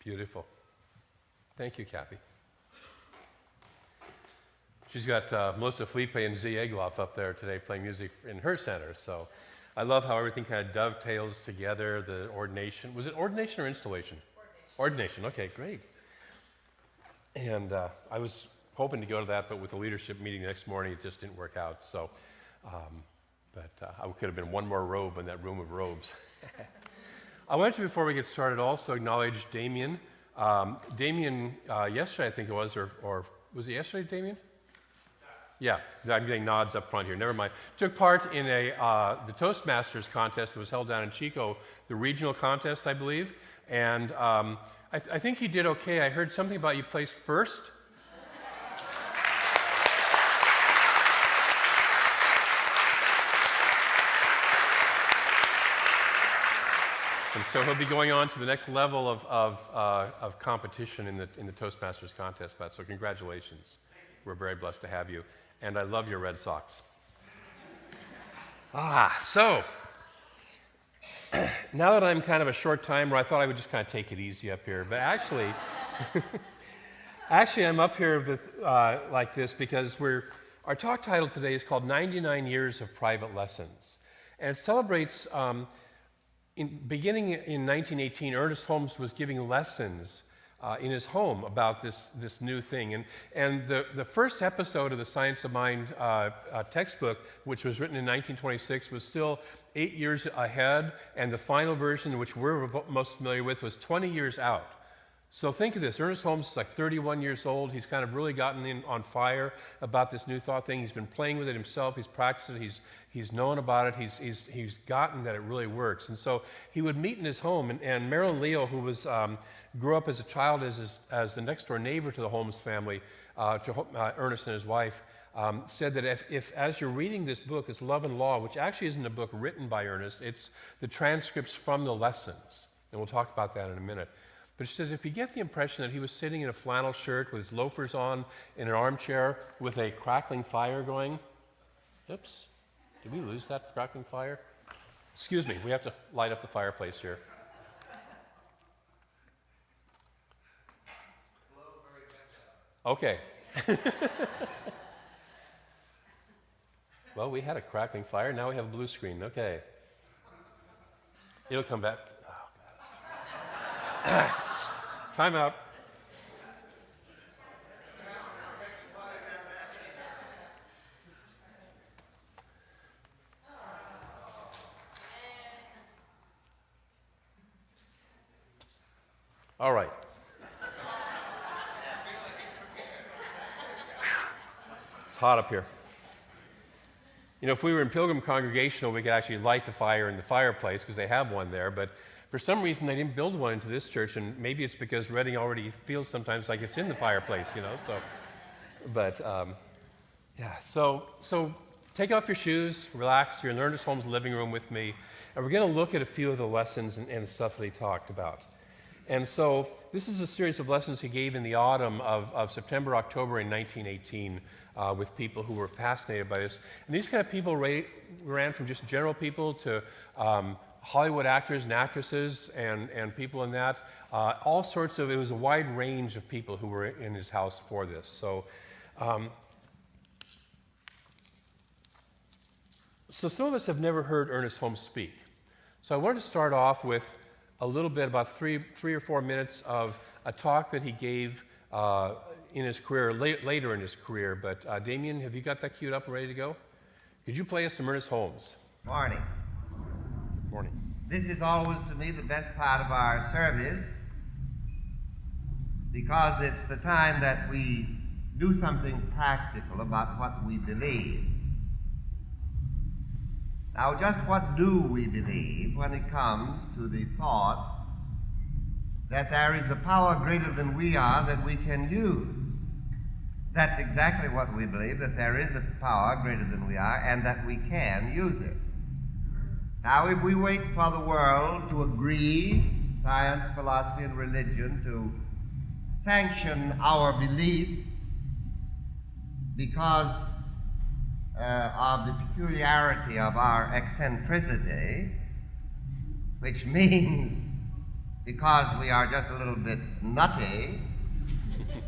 Beautiful. Thank you, Kathy. She's got Melissa Felipe and Z Egloff up there today playing music in her center. So I love how everything kind of dovetails together. The ordination. Was it ordination or installation? Ordination. Okay, great. And I was hoping to go to that, but with the leadership meeting the next morning, it just didn't work out. So, I could have been one more robe in that room of robes. I wanted to, before we get started, also acknowledge Damien. Damien, yesterday I think it was, or was it yesterday, Damien? Yeah, I'm getting nods up front here. Never mind. Took part in the Toastmasters contest that was held down in Chico, the regional contest, I believe. And I think he did okay. I heard something about you placed first. And so he'll be going on to the next level of competition in the Toastmasters contest. So congratulations. We're very blessed to have you. And I love your Red Sox. So now that I'm kind of a short timer, I thought I would just kind of take it easy up here. But actually, I'm up here with, like this because our talk title today is called 99 Years of Private Lessons. And it celebrates, beginning in 1918, Ernest Holmes was giving lessons in his home about this new thing. And the first episode of the Science of Mind textbook, which was written in 1926, was still 8 years ahead, and the final version, which we're most familiar with, was 20 years out. So think of this. Ernest Holmes is like 31 years old. He's kind of really gotten in on fire about this New Thought thing. He's been playing with it himself. He's practiced it. He's known about it. He's gotten that it really works. And so he would meet in his home. And Marilyn Leo, who was grew up as a child as the next door neighbor to the Holmes family, to Ernest and his wife, said that if as you're reading this book, this Love and Law, which actually isn't a book written by Ernest, it's the transcripts from the lessons. And we'll talk about that in a minute. But she says, if you get the impression that he was sitting in a flannel shirt with his loafers on in an armchair with a crackling fire going, oops, did we lose that crackling fire? Excuse me, we have to light up the fireplace here. Okay. Well, we had a crackling fire, now we have a blue screen, okay. It'll come back. Time out. All right. It's hot up here. You know, if we were in Pilgrim Congregational, we could actually light the fire in the fireplace because they have one there, but for some reason, they didn't build one into this church, and maybe it's because Reading already feels sometimes like it's in the fireplace, you know. So, but yeah. So take off your shoes, relax. You're in Ernest Holmes' living room with me, and we're going to look at a few of the lessons and stuff that he talked about. And so this is a series of lessons he gave in the autumn of September, October in 1918 with people who were fascinated by this. And these kind of people ran from just general people to Hollywood actors and actresses and people in that. All sorts of, it was a wide range of people who were in his house for this. So, so some of us have never heard Ernest Holmes speak. So I wanted to start off with a little bit, about three or 4 minutes of a talk that he gave in his career, later in his career. But Damien, have you got that queued up and ready to go? Could you play us some Ernest Holmes? Morning. Morning. This is always to me the best part of our service because it's the time that we do something practical about what we believe. Now, just what do we believe when it comes to the thought that there is a power greater than we are that we can use? That's exactly what we believe, that there is a power greater than we are and that we can use it. Now, if we wait for the world to agree, science, philosophy, and religion, to sanction our belief because of the peculiarity of our eccentricity, which means because we are just a little bit nutty,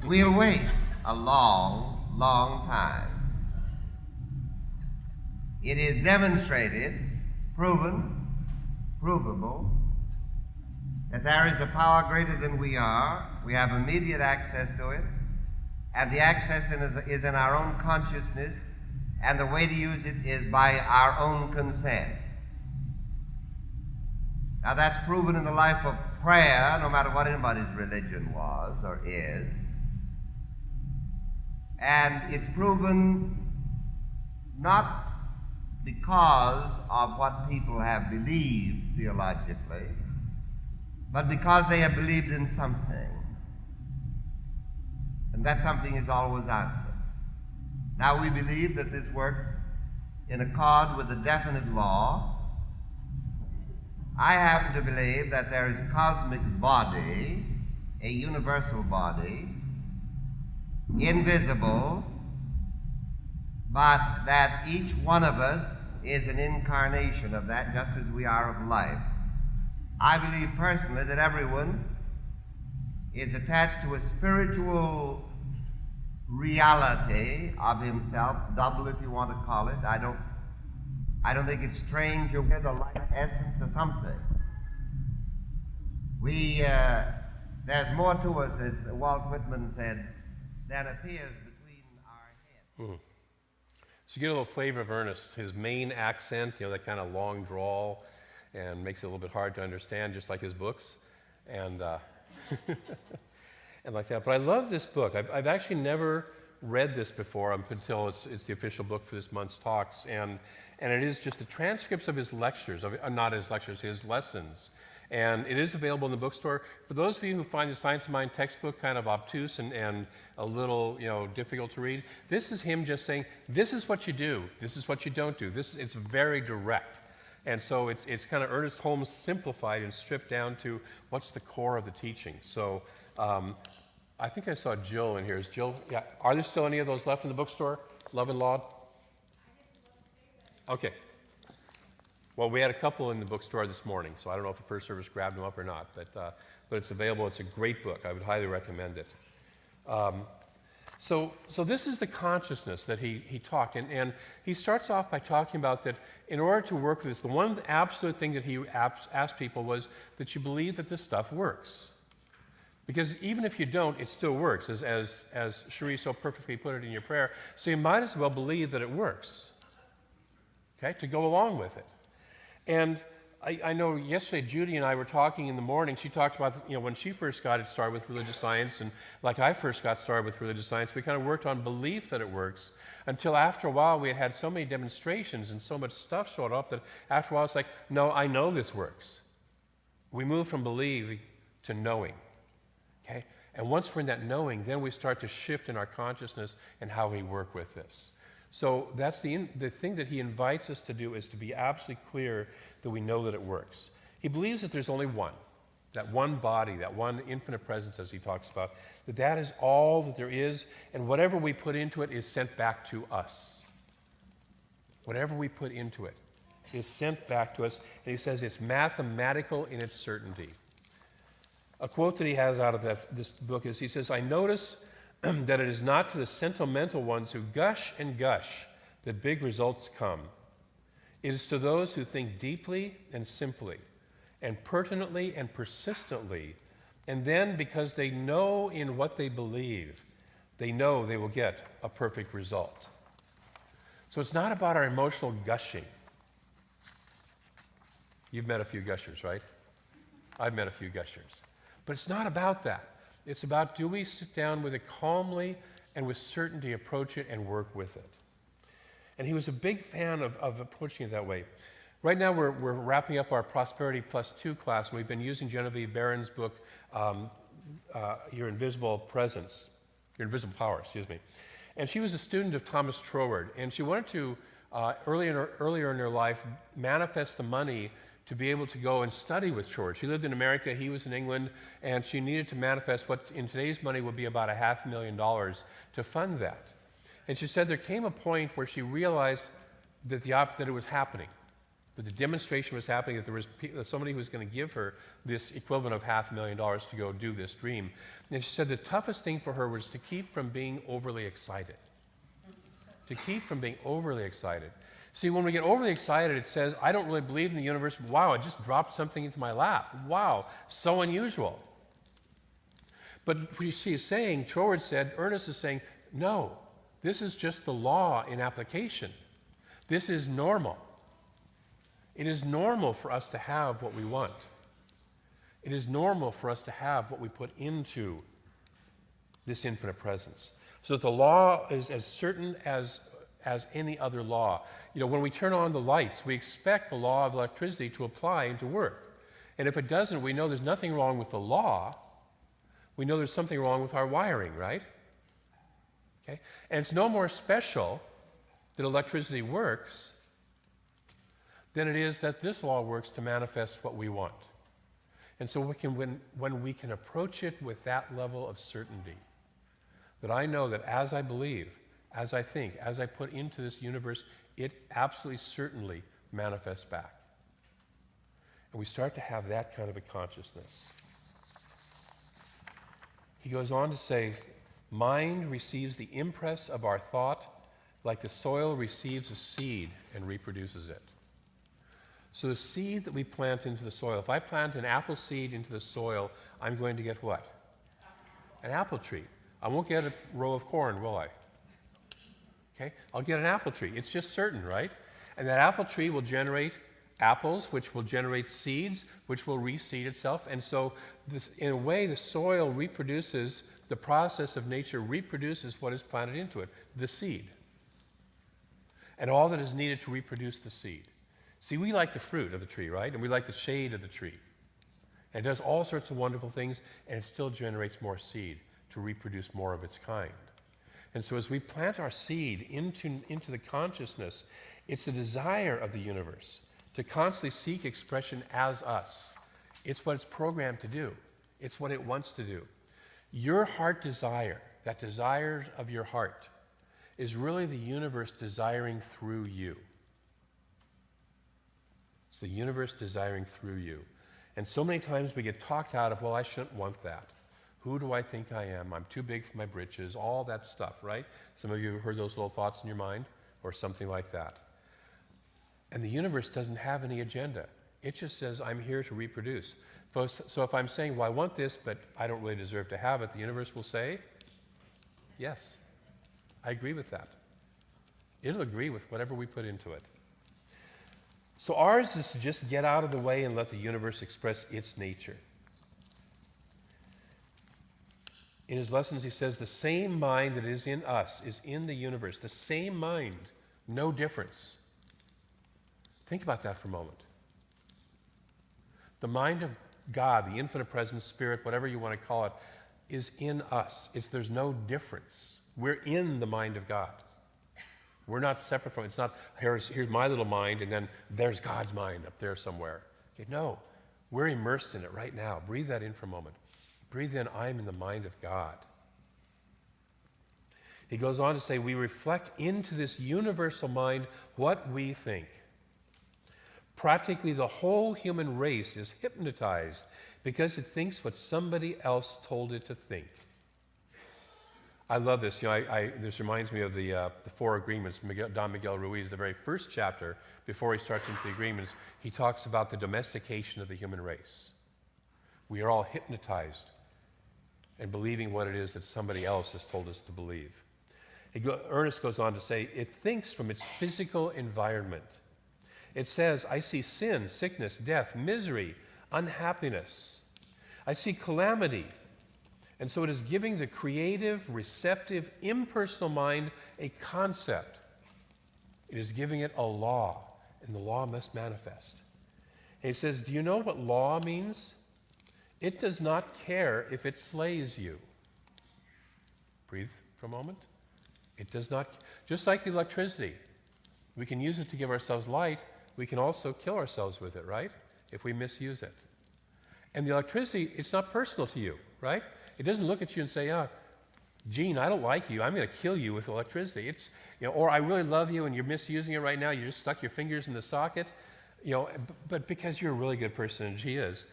we'll wait a long, long time. It is demonstrated, proven, provable, that there is a power greater than we are. We have immediate access to it, and the access is in our own consciousness, and the way to use it is by our own consent. Now that's proven in the life of prayer, no matter what anybody's religion was or is. And it's proven not because of what people have believed theologically, but because they have believed in something. And that something is always answered. Now we believe that this works in accord with a definite law. I happen to believe that there is a cosmic body, a universal body, invisible, but that each one of us is an incarnation of that, just as we are of life. I believe personally that everyone is attached to a spiritual reality of himself, double if you want to call it. I don't think it's strange you'll get a life essence or something. There's more to us, as Walt Whitman said, than appears between our heads. So you get a little flavor of Ernest. His main accent, that kind of long drawl, and makes it a little bit hard to understand, just like his books, and and like that. But I love this book. I've actually never read this before until it's the official book for this month's talks, and it is just the transcripts of his lectures, not his lectures, his lessons. And it is available in the bookstore. For those of you who find the Science of Mind textbook kind of obtuse and a little, difficult to read, this is him just saying, this is what you do, this is what you don't do. It's very direct. And so it's kind of Ernest Holmes simplified and stripped down to what's the core of the teaching. So I think I saw Jill in here. Is Jill? Yeah. Are there still any of those left in the bookstore? Love and Laud? Okay. Well, we had a couple in the bookstore this morning, so I don't know if the first service grabbed them up or not, but it's available. It's a great book. I would highly recommend it. So this is the consciousness that he talked, and he starts off by talking about that in order to work with this, the one absolute thing that he asked people was that you believe that this stuff works. Because even if you don't, it still works, as Cherie so perfectly put it in your prayer. So you might as well believe that it works, okay, to go along with it. And I know yesterday Judy and I were talking in the morning. She talked about, when she first got started with religious science, and like I first got started with religious science, we kind of worked on belief that it works until after a while we had so many demonstrations and so much stuff showed up that after a while it's like, no, I know this works. We move from believing to knowing, okay? And once we're in that knowing, then we start to shift in our consciousness and how we work with this. So that's the thing that he invites us to do, is to be absolutely clear that we know that it works. He believes that there's only one, that one body, that one infinite presence, as he talks about, that is all that there is, and whatever we put into it is sent back to us. Whatever we put into it is sent back to us, and he says it's mathematical in its certainty. A quote that he has out of this book is, he says, I notice that it is not to the sentimental ones who gush and gush that big results come. It is to those who think deeply and simply, and pertinently and persistently, and then because they know in what they believe, they know they will get a perfect result. So it's not about our emotional gushing. You've met a few gushers, right? I've met a few gushers. But it's not about that. It's about, do we sit down with it calmly and with certainty, approach it and work with it? And he was a big fan of approaching it that way. Right now we're wrapping up our Prosperity Plus 2 class, and we've been using Genevieve Barron's book, Your Invisible Presence, Your Invisible Power, excuse me. And she was a student of Thomas Troward, and she wanted to, earlier in her life, manifest the money to be able to go and study with Troward. She lived in America, he was in England, and she needed to manifest what in today's money would be about $500,000 to fund that. And she said there came a point where she realized that it was happening. That the demonstration was happening, that there was somebody who was going to give her this equivalent of $500,000 to go do this dream. And she said the toughest thing for her was to keep from being overly excited. To keep from being overly excited. See, when we get overly excited, it says, I don't really believe in the universe. Wow, I just dropped something into my lap. Wow, so unusual. But you see, Troward said, Ernest is saying, no, this is just the law in application. This is normal. It is normal for us to have what we want. It is normal for us to have what we put into this infinite presence. So that the law is as certain as any other law. You know, when we turn on the lights, we expect the law of electricity to apply and to work. And if it doesn't, we know there's nothing wrong with the law. We know there's something wrong with our wiring, right? Okay? And it's no more special that electricity works than it is that this law works to manifest what we want. And so when we can approach it with that level of certainty, that I know that as I believe, as I think, as I put into this universe, it absolutely certainly manifests back. And we start to have that kind of a consciousness. He goes on to say, mind receives the impress of our thought like the soil receives a seed and reproduces it. So the seed that we plant into the soil, if I plant an apple seed into the soil, I'm going to get what? An apple tree. I won't get a row of corn, will I? Okay, I'll get an apple tree. It's just certain, right? And that apple tree will generate apples, which will generate seeds, which will reseed itself. And so, in a way, the soil reproduces, the process of nature reproduces what is planted into it, the seed. And all that is needed to reproduce the seed. See, we like the fruit of the tree, right? And we like the shade of the tree. And it does all sorts of wonderful things, and it still generates more seed to reproduce more of its kind. And so as we plant our seed into the consciousness, it's the desire of the universe to constantly seek expression as us. It's what it's programmed to do. It's what it wants to do. Your heart desire, that desire of your heart, is really the universe desiring through you. It's the universe desiring through you. And so many times we get talked out of, well, I shouldn't want that. Who do I think I am? I'm too big for my britches, all that stuff, right? Some of you have heard those little thoughts in your mind, or something like that. And the universe doesn't have any agenda. It just says, I'm here to reproduce. So if I'm saying, well, I want this, but I don't really deserve to have it, the universe will say, yes, I agree with that. It'll agree with whatever we put into it. So ours is to just get out of the way and let the universe express its nature. In his lessons, he says, the same mind that is in us is in the universe. The same mind, no difference. Think about that for a moment. The mind of God, the infinite presence, spirit, whatever you want to call it, is in us. There's no difference. We're in the mind of God. We're not separate from it. It's not, here's my little mind, and then there's God's mind up there somewhere. Okay, no, we're immersed in it right now. Breathe that in for a moment. Breathe in, I'm in the mind of God. He goes on to say, we reflect into this universal mind what we think. Practically the whole human race is hypnotized because it thinks what somebody else told it to think. I love this. You know, this reminds me of the Four Agreements. Don Miguel Ruiz, the very first chapter, before he starts into the agreements, he talks about the domestication of the human race. We are all hypnotized and believing what it is that somebody else has told us to believe. Ernest goes on to say, it thinks from its physical environment. It says, I see sin, sickness, death, misery, unhappiness. I see calamity. And so it is giving the creative, receptive, impersonal mind a concept. It is giving it a law, and the law must manifest. And he says, do you know what law means? It does not care if it slays you. Breathe for a moment. It does not, just like the electricity, we can use it to give ourselves light. We can also kill ourselves with it, right? If we misuse it. And the electricity, it's not personal to you, right? It doesn't look at you and say, Gene, I don't like you. I'm going to kill you with electricity. It's, or I really love you and you're misusing it right now. You just stuck your fingers in the socket. but because you're a really good person and she is,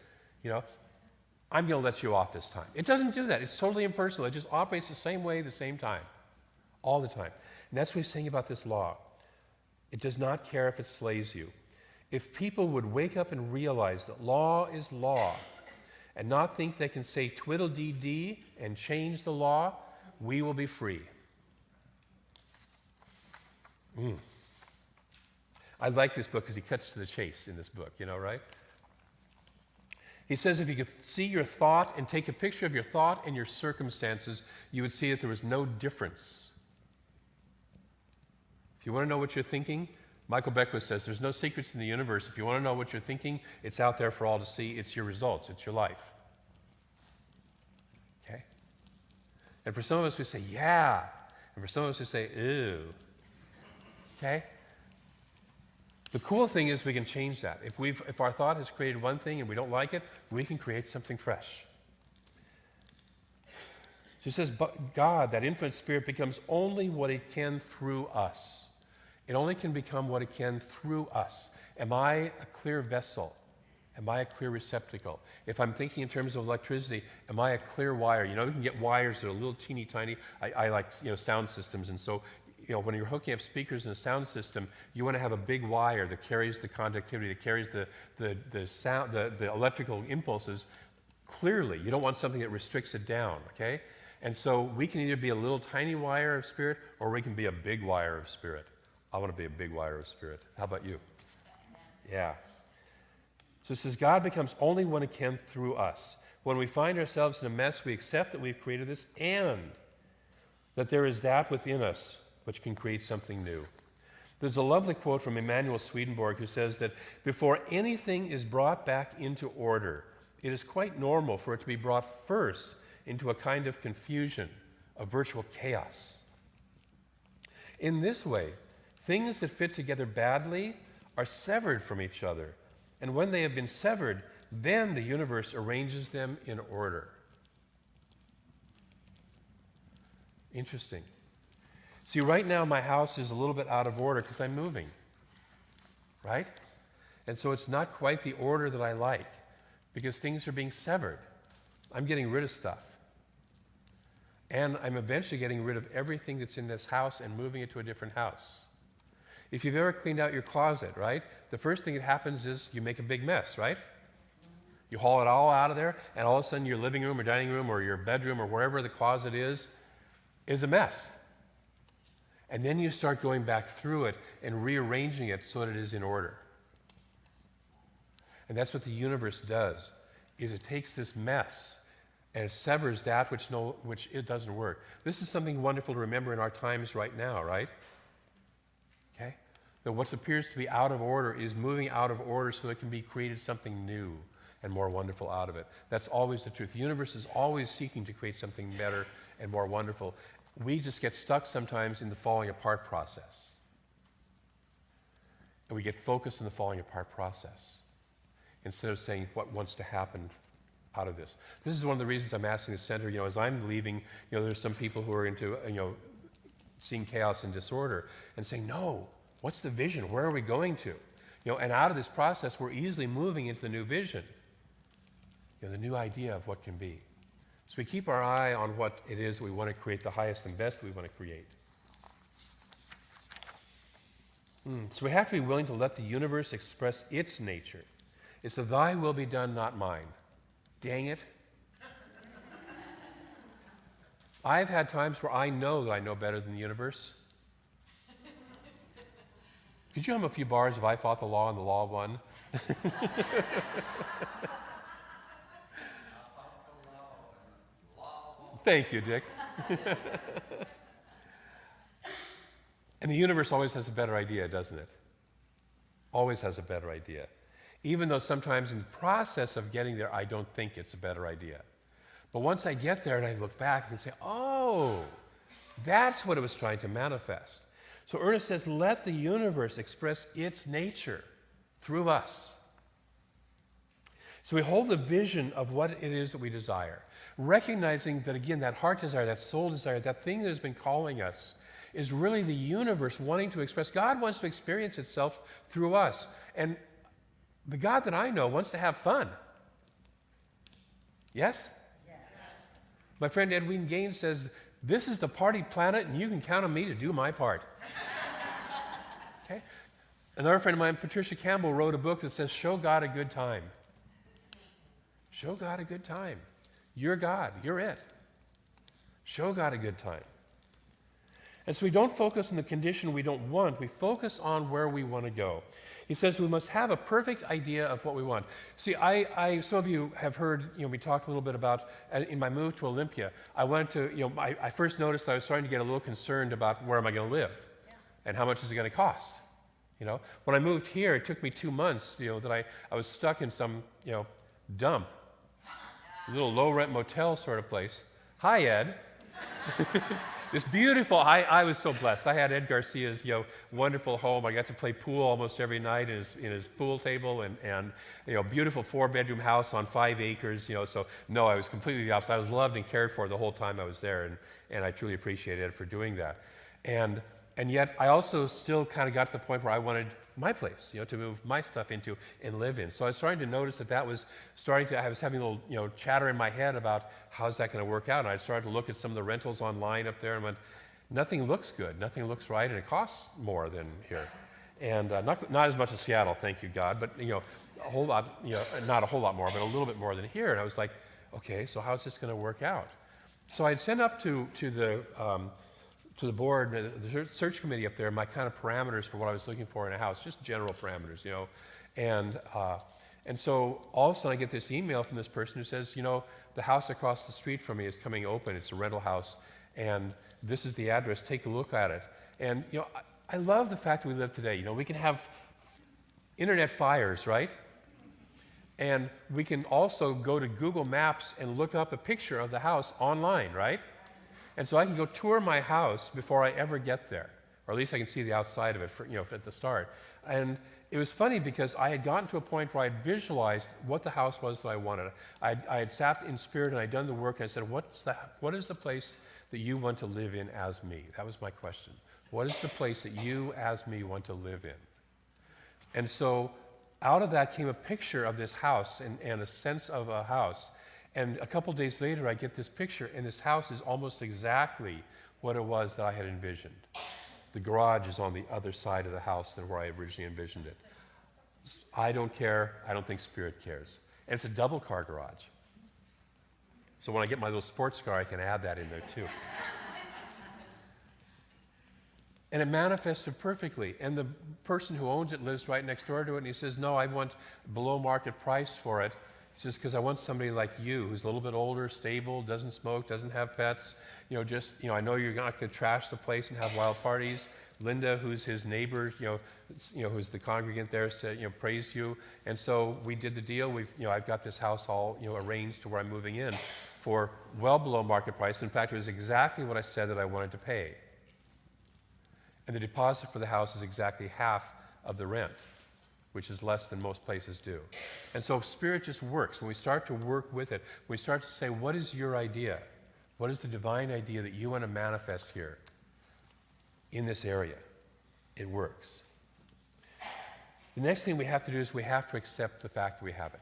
I'm going to let you off this time. It doesn't do that. It's totally impersonal. It just operates the same way, the same time, all the time. And that's what he's saying about this law. It does not care if it slays you. If people would wake up and realize that law is law and not think they can say twiddle-dee-dee and change the law, we will be free. I like this book because he cuts to the chase in this book, right? He says if you could see your thought and take a picture of your thought and your circumstances, you would see that there was no difference. If you want to know what you're thinking, Michael Beckwith says there's no secrets in the universe. If you want to know what you're thinking, it's out there for all to see. It's your results. It's your life. Okay? And for some of us who say, yeah. And for some of us who say, ew. Okay? The cool thing is we can change that. If our thought has created one thing and we don't like it, we can create something fresh. She says, but God, that infinite spirit, becomes only what it can through us. It only can become what it can through us. Am I a clear vessel? Am I a clear receptacle? If I'm thinking in terms of electricity, am I a clear wire? You can get wires that are a little teeny tiny. I like sound systems, and so when you're hooking up speakers in a sound system, you want to have a big wire that carries the conductivity, that carries the sound, the electrical impulses clearly. You don't want something that restricts it down, okay? And so we can either be a little tiny wire of spirit, or we can be a big wire of spirit. I want to be a big wire of spirit. How about you? Yeah. So it says, God becomes only what it can through us. When we find ourselves in a mess, we accept that we've created this and that there is that within us which can create something new. There's a lovely quote from Emanuel Swedenborg who says that before anything is brought back into order, it is quite normal for it to be brought first into a kind of confusion, a virtual chaos. In this way, things that fit together badly are severed from each other, and when they have been severed, then the universe arranges them in order. Interesting. See, right now my house is a little bit out of order because I'm moving, right? And so it's not quite the order that I like because things are being severed. I'm getting rid of stuff. And I'm eventually getting rid of everything that's in this house and moving it to a different house. If you've ever cleaned out your closet, right, the first thing that happens is you make a big mess, right? You haul it all out of there, and all of a sudden your living room or dining room or your bedroom or wherever the closet is a mess. And then you start going back through it and rearranging it so that it is in order. And that's what the universe does, is it takes this mess and it severs that which it doesn't work. This is something wonderful to remember in our times right now, right? Okay? That what appears to be out of order is moving out of order so it can be created something new and more wonderful out of it. That's always the truth. The universe is always seeking to create something better and more wonderful. We just get stuck sometimes in the falling apart process. And we get focused on the falling apart process instead of saying what wants to happen out of this. This is one of the reasons I'm asking the center, as I'm leaving, there's some people who are into, seeing chaos and disorder and saying, no, what's the vision? Where are we going to? And out of this process, we're easily moving into the new vision, the new idea of what can be. So we keep our eye on what it is we want to create, the highest and best we want to create. So we have to be willing to let the universe express its nature. It's a thy will be done, not mine. Dang it. I've had times where I know that I know better than the universe. Could you hum a few bars of I fought the law and the law won? Thank you, Dick. And the universe always has a better idea, doesn't it? Always has a better idea. Even though sometimes in the process of getting there, I don't think it's a better idea. But once I get there and I look back and say, oh, that's what it was trying to manifest. So Ernest says, let the universe express its nature through us. So we hold the vision of what it is that we desire, recognizing that, again, that heart desire, that soul desire, that thing that has been calling us is really the universe wanting to express. God wants to experience itself through us. And The God that I know wants to have fun. Yes? My friend Edwin Gaines says, this is the party planet, and you can count on me to do my part. Okay? Another friend of mine, Patricia Campbell, wrote a book that says, show God a good time. Show God a good time. You're God. You're it. Show God a good time. And so we don't focus on the condition we don't want. We focus on where we want to go. He says we must have a perfect idea of what we want. See, some of you have heard, we talked a little bit about, in my move to Olympia, I wanted to, I first noticed I was starting to get a little concerned about where am I going to live and how much is it going to cost. When I moved here, it took me 2 months, that I was stuck in some, dump, little low-rent motel sort of place. Hi, Ed. This beautiful, I was so blessed. I had Ed Garcia's, wonderful home. I got to play pool almost every night in his pool table and beautiful 4-bedroom house on 5 acres, so no, I was completely the opposite. I was loved and cared for the whole time I was there, and I truly appreciated Ed for doing that. And yet I also still kind of got to the point where I wanted my place, to move my stuff into and live in. So I was starting to notice that was I was having a little, chatter in my head about how's that going to work out. And I started to look at some of the rentals online up there and went, nothing looks good, nothing looks right, and it costs more than here. And not as much as Seattle, thank you God, but a whole lot, not a whole lot more, but a little bit more than here. And I was like, okay, so how's this going to work out? So I'd sent up to the board, the search committee up there, my kind of parameters for what I was looking for in a house, just general parameters, And so all of a sudden I get this email from this person who says, the house across the street from me is coming open. It's a rental house, and this is the address. Take a look at it. And, I love the fact that we live today. We can have internet fires, right? And we can also go to Google Maps and look up a picture of the house online, right? And so I can go tour my house before I ever get there, or at least I can see the outside of it at the start. And it was funny because I had gotten to a point where I had visualized what the house was that I wanted. I had sat in spirit and I'd done the work, and I said, what is the place that you want to live in as me? That was my question. What is the place that you as me want to live in? And so out of that came a picture of this house and a sense of a house. And a couple days later, I get this picture, and this house is almost exactly what it was that I had envisioned. The garage is on the other side of the house than where I originally envisioned it. I don't care. I don't think Spirit cares. And it's a double-car garage. So when I get my little sports car, I can add that in there too. And it manifested perfectly. And the person who owns it lives right next door to it, and he says, no, I want below market price for it. He says, because I want somebody like you who's a little bit older, stable, doesn't smoke, doesn't have pets. I know you're not going to trash the place and have wild parties. Linda, who's his neighbor, who's the congregant there, said, praised you. And so we did the deal. I've got this house all, arranged to where I'm moving in for well below market price. In fact, it was exactly what I said that I wanted to pay. And the deposit for the house is exactly half of the rent, which is less than most places do. And so Spirit just works. When we start to work with it, we start to say, what is your idea? What is the divine idea that you want to manifest here in this area? It works. The next thing we have to do is we have to accept the fact that we have it.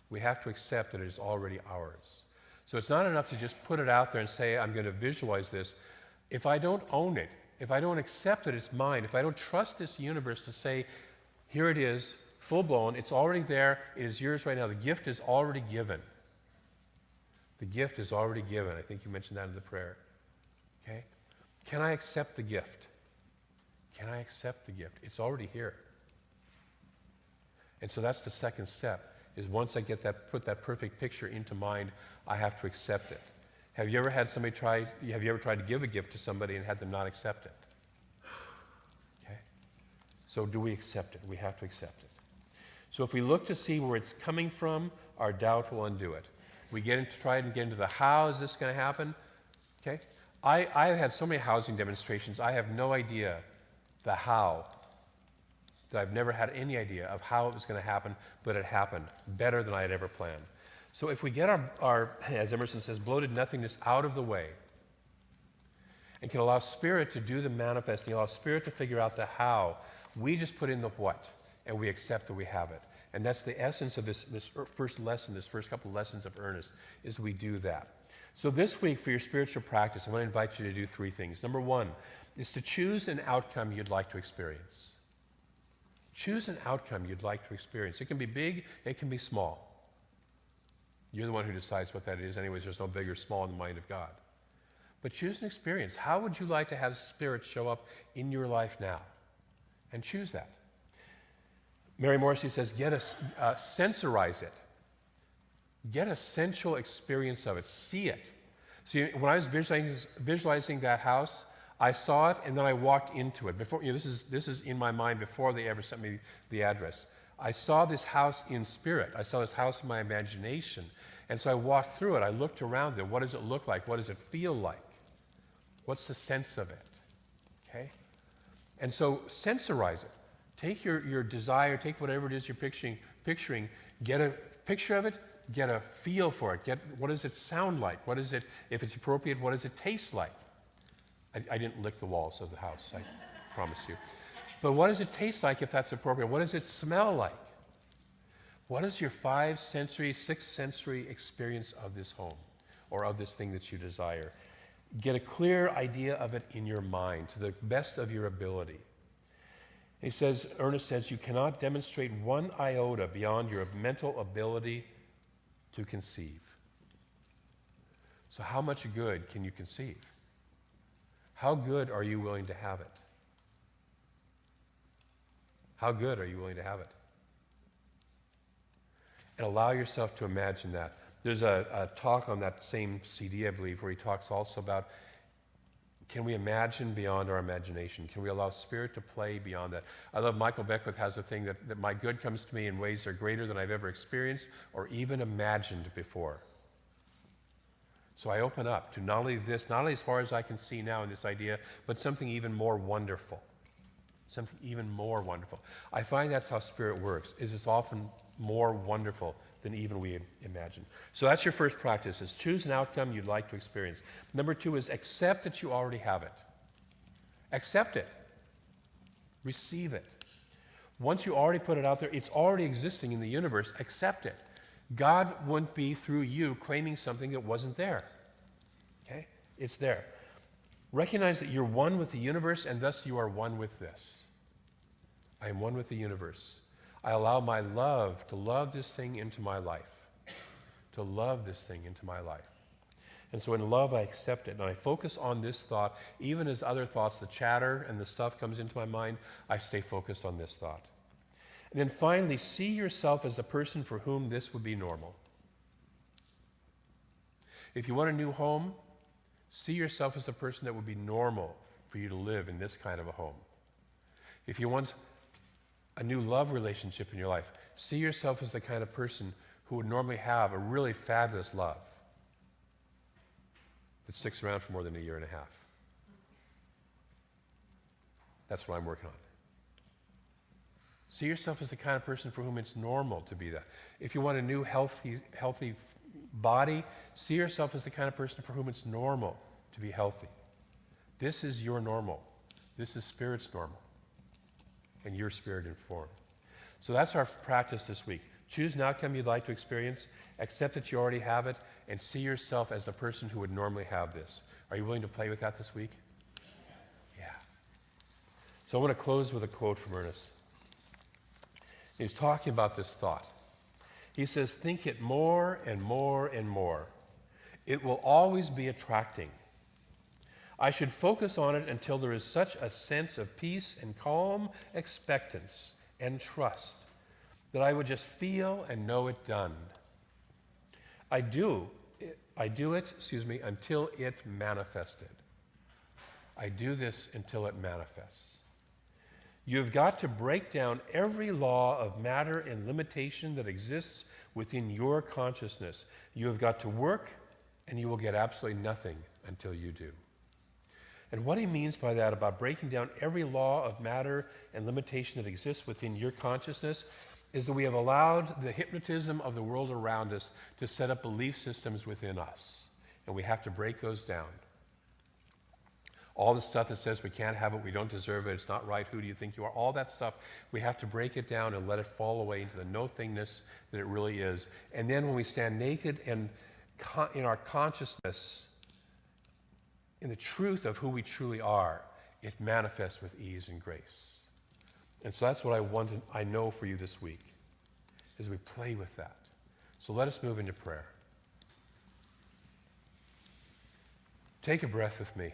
We have to accept that it is already ours. So it's not enough to just put it out there and say, I'm going to visualize this. If I don't own it, if I don't accept that it's mine, if I don't trust this universe to say, here it is, full-blown, it's already there, it is yours right now. The gift is already given. The gift is already given. I think you mentioned that in the prayer. Okay? Can I accept the gift? Can I accept the gift? It's already here. And so that's the second step, is once I get put that perfect picture into mind, I have to accept it. Have you ever tried to give a gift to somebody and had them not accept it? Okay? So do we accept it? We have to accept it. So if we look to see where it's coming from, our doubt will undo it. We try and get into the how is this going to happen? Okay? I've had so many housing demonstrations, I have no idea the how. That I've never had any idea of how it was going to happen, but it happened better than I had ever planned. So if we get our, as Emerson says, bloated nothingness out of the way, and can allow Spirit to do the manifesting, allow Spirit to figure out the how, we just put in the what. and we accept that we have it. And that's the essence of this first lesson, this first couple of lessons of Ernest, is we do that. So this week for your spiritual practice, I want to invite you to do 3 things. Number 1 is to choose an outcome you'd like to experience. Choose an outcome you'd like to experience. It can be big, it can be small. You're the one who decides what that is. Anyways, there's no big or small in the mind of God. But choose an experience. How would you like to have Spirit show up in your life now? And choose that. Mary Morrissey says, sensorize it. Get a sensual experience of it. See it. See, when I was visualizing that house, I saw it and then I walked into it. Before, this is in my mind before they ever sent me the address. I saw this house in spirit. I saw this house in my imagination. And so I walked through it. I looked around it. What does it look like? What does it feel like? What's the sense of it? Okay? And so sensorize it. Take your desire, take whatever it is you're picturing, get a picture of it, get a feel for it. What does it sound like? What is it, if it's appropriate, what does it taste like? I didn't lick the walls of the house, I promise you. But what does it taste like if that's appropriate? What does it smell like? What is your 5 sensory, 6 sensory experience of this home or of this thing that you desire? Get a clear idea of it in your mind to the best of your ability. Ernest says, you cannot demonstrate 1 iota beyond your mental ability to conceive. So how much good can you conceive? How good are you willing to have it? How good are you willing to have it? And allow yourself to imagine that. There's a talk on that same CD, I believe, where he talks also about, can we imagine beyond our imagination? Can we allow Spirit to play beyond that? I love Michael Beckwith has a thing that my good comes to me in ways that are greater than I've ever experienced or even imagined before. So I open up to not only as far as I can see now in this idea, but something even more wonderful. Something even more wonderful. I find that's how Spirit works, is it's often more wonderful than even we imagine. So that's your first practice, is choose an outcome you'd like to experience. Number 2 is accept that you already have it. Accept it. Receive it. Once you already put it out there, it's already existing in the universe. Accept it. God wouldn't be, through you, claiming something that wasn't there. Okay? It's there. Recognize that you're one with the universe, and thus you are one with this. I am one with the universe. I allow my love to love this thing into my life. To love this thing into my life. And so in love, I accept it. And I focus on this thought. Even as other thoughts, the chatter and the stuff comes into my mind, I stay focused on this thought. And then finally, see yourself as the person for whom this would be normal. If you want a new home, see yourself as the person that would be normal for you to live in this kind of a home. If you want a new love relationship in your life, see yourself as the kind of person who would normally have a really fabulous love that sticks around for more than 1.5 years. That's what I'm working on. See yourself as the kind of person for whom it's normal to be that. If you want a new healthy body, see yourself as the kind of person for whom it's normal to be healthy. This is your normal. This is Spirit's normal. And your Spirit informed. So that's our practice this week. Choose an outcome you'd like to experience, accept that you already have it, and see yourself as the person who would normally have this. Are you willing to play with that this week? Yeah. So I want to close with a quote from Ernest. He's talking about this thought. He says, think it more and more and more. It will always be attracting. I should focus on it until there is such a sense of peace and calm expectance and trust that I would just feel and know it done. I do it, until it manifested. I do this until it manifests. You've got to break down every law of matter and limitation that exists within your consciousness. You have got to work, and you will get absolutely nothing until you do. And what he means by that, about breaking down every law of matter and limitation that exists within your consciousness, is that we have allowed the hypnotism of the world around us to set up belief systems within us. And we have to break those down. All the stuff that says we can't have it, we don't deserve it, it's not right, who do you think you are? All that stuff, we have to break it down and let it fall away into the no-thingness that it really is. And then when we stand naked and in our consciousness, in the truth of who we truly are, it manifests with ease and grace. And so that's what I know for you this week, as we play with that. So let us move into prayer. Take a breath with me.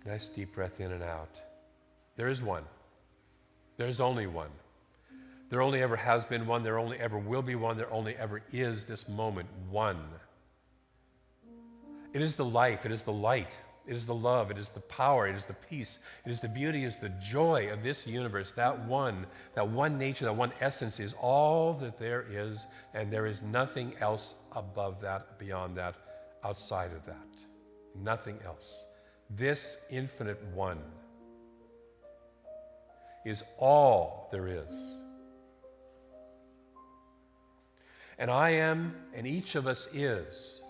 Nice deep breath in and out. There is one. There is only one. There only ever has been one. There only ever will be one. There only ever is this moment one. It is the life. It is the light. It is the love. It is the power. It is the peace. It is the beauty. It is the joy of this universe. That one nature, that one essence is all that there is, and there is nothing else above that, beyond that, outside of that. Nothing else. This infinite one is all there is. And I am, and each of us is,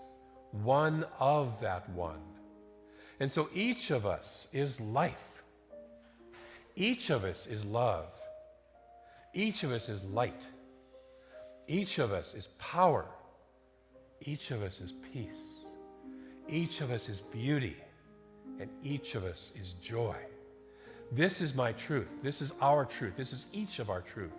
one of that one. And so each of us is life. Each of us is love. Each of us is light. Each of us is power. Each of us is peace. Each of us is beauty. And each of us is joy. This is my truth. This is our truth. This is each of our truth.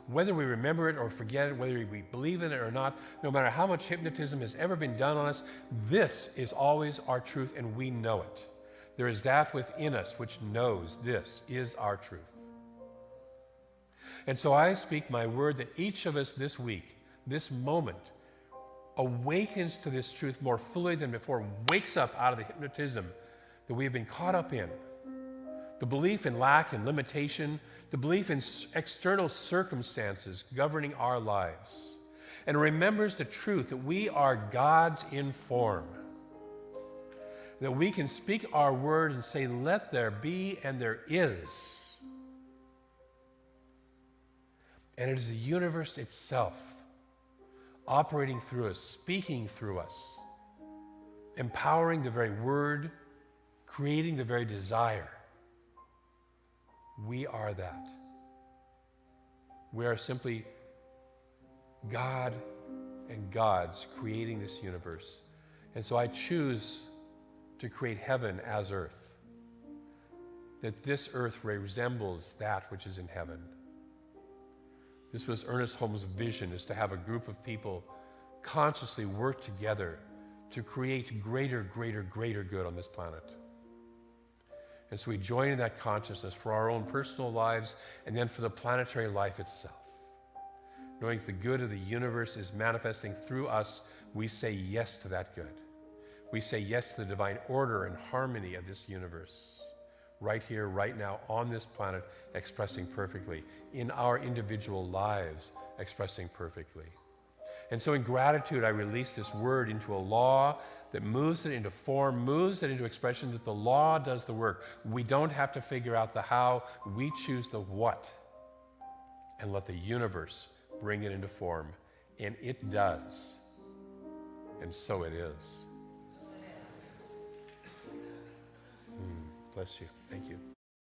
Whether we remember it or forget it, whether we believe in it or not, no matter how much hypnotism has ever been done on us, this is always our truth, and we know it. There is that within us which knows this is our truth. And so I speak my word that each of us this week, this moment, awakens to this truth more fully than before, wakes up out of the hypnotism that we have been caught up in. The belief in lack and limitation, the belief in external circumstances governing our lives, and remembers the truth that we are God's in form, that we can speak our word and say, let there be, and there is. And it is the universe itself operating through us, speaking through us, empowering the very word, creating the very desire. We are that. We are simply God and gods creating this universe. And so I choose to create heaven as earth, that this earth resembles that which is in heaven. This was Ernest Holmes' vision, is to have a group of people consciously work together to create greater good on this planet. And so we join in that consciousness for our own personal lives and then for the planetary life itself. Knowing the good of the universe is manifesting through us, we say yes to that good. We say yes to the divine order and harmony of this universe, right here, right now, on this planet, expressing perfectly, in our individual lives, expressing perfectly. And so in gratitude, I release this word into a law that moves it into form, moves it into expression, that the law does the work. We don't have to figure out the how, we choose the what, and let the universe bring it into form. And it does. And so it is. Bless you. Thank you.